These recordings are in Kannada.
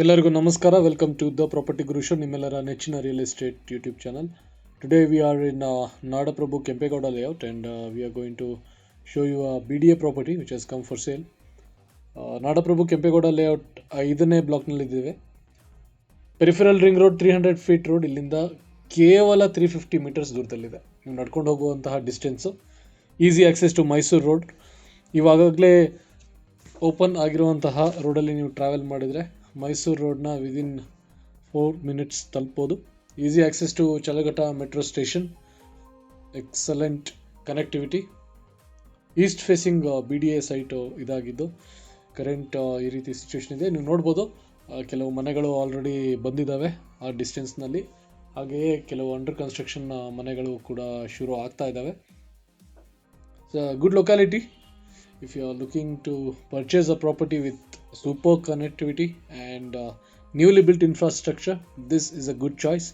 ಎಲ್ಲರಿಗೂ ನಮಸ್ಕಾರ. Welcome to the Property Guru show, ನಿಮ್ಮೆಲ್ಲರ ನೆಚ್ಚಿನ real estate YouTube channel. Today we are in Nadaprabhu Kempegowda layout and we are going to show you a BDA property which has come for sale. Nadaprabhu Kempegowda layout 5ನೇ ಬ್ಲಾಕ್ನಲ್ಲಿದ್ದೇವೆ. Peripheral ring road 300 feet road, ಇಲ್ಲಿಂದ ಕೇವಲ 350 ಮೀಟರ್ಸ್ ದೂರದಲ್ಲಿದೆ. ನೀವು ನಡ್ಕೊಂಡು ಹೋಗುವಂತಹ distance. Easy access to Mysuru road. ಇವಾಗಲೇ ಓಪನ್ ಆಗಿರುವಂತಹ ರೋಡಲ್ಲಿ ನೀವು ಟ್ರಾವೆಲ್ ಮಾಡಿದರೆ ಮೈಸೂರು ರೋಡ್ನ ವಿದಿನ್ 4 ಮಿನಿಟ್ಸ್ ತಲುಪ್ಬೋದು. Easy access to Chalaghatta metro station. Excellent connectivity. East facing BDA site ಇದಾಗಿದ್ದು ಕರೆಂಟ್ ಈ ರೀತಿ ಸಿಚುವೇಶನ್ ಇದೆ. ನೀವು ನೋಡ್ಬೋದು, ಕೆಲವು ಮನೆಗಳು ಆಲ್ರೆಡಿ ಬಂದಿದ್ದಾವೆ ಆ ಡಿಸ್ಟೆನ್ಸ್ನಲ್ಲಿ. ಹಾಗೆಯೇ ಕೆಲವು ಅಂಡರ್ ಕನ್ಸ್ಟ್ರಕ್ಷನ್ ಮನೆಗಳು ಕೂಡ ಶುರು ಆಗ್ತಾ ಇದ್ದಾವೆ. Good locality. If you are looking to purchase a property with super connectivity and newly built infrastructure, this is a good choice.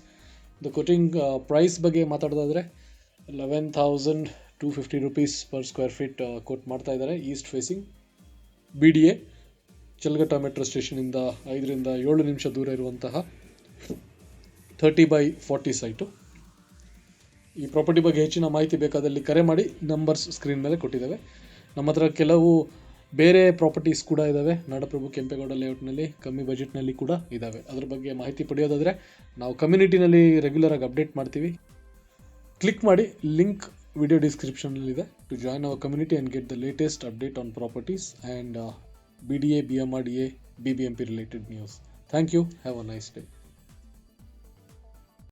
The quoting price ಬಗ್ಗೆ ಮಾತಾಡೋದಾದರೆ 11,250 rupees per square feet quote ಮಾಡ್ತಾ ಇದ್ದಾರೆ. East facing BDA, Chalaghatta metro ಸ್ಟೇಷನಿಂದ 5ರಿಂದ 7 ನಿಮಿಷ ದೂರ ಇರುವಂತಹ 30x40 ಸೈಟು. ಈ ಪ್ರಾಪರ್ಟಿ ಬಗ್ಗೆ ಹೆಚ್ಚಿನ ಮಾಹಿತಿ ಬೇಕಾದಲ್ಲಿ ಕರೆ ಮಾಡಿ. ನಂಬರ್ಸ್ ಸ್ಕ್ರೀನ್ ಮೇಲೆ ಕೊಟ್ಟಿದ್ದಾವೆ. ನಮ್ಮ ಹತ್ರ ಕೆಲವು ಬೇರೆ ಪ್ರಾಪರ್ಟೀಸ್ ಕೂಡ ಇದ್ದಾವೆ ನಾಡಪ್ರಭು ಕೆಂಪೇಗೌಡ ಲೇಔಟ್ನಲ್ಲಿ, ಕಮ್ಮಿ ಬಜೆಟ್ನಲ್ಲಿ ಕೂಡ ಇದ್ದಾವೆ. ಅದ್ರ ಬಗ್ಗೆ ಮಾಹಿತಿ ಪಡೆಯೋದಾದರೆ ನಾವು ಕಮ್ಯುನಿಟಿನಲ್ಲಿ ರೆಗ್ಯುಲರಾಗಿ ಅಪ್ಡೇಟ್ ಮಾಡ್ತೀವಿ. ಕ್ಲಿಕ್ ಮಾಡಿ, ಲಿಂಕ್ ವಿಡಿಯೋ ಡಿಸ್ಕ್ರಿಪ್ಷನಲ್ಲಿದೆ to join our community and get the latest update on properties and BDA, BMRDA, BBMP related news. Thank you. Have a nice day.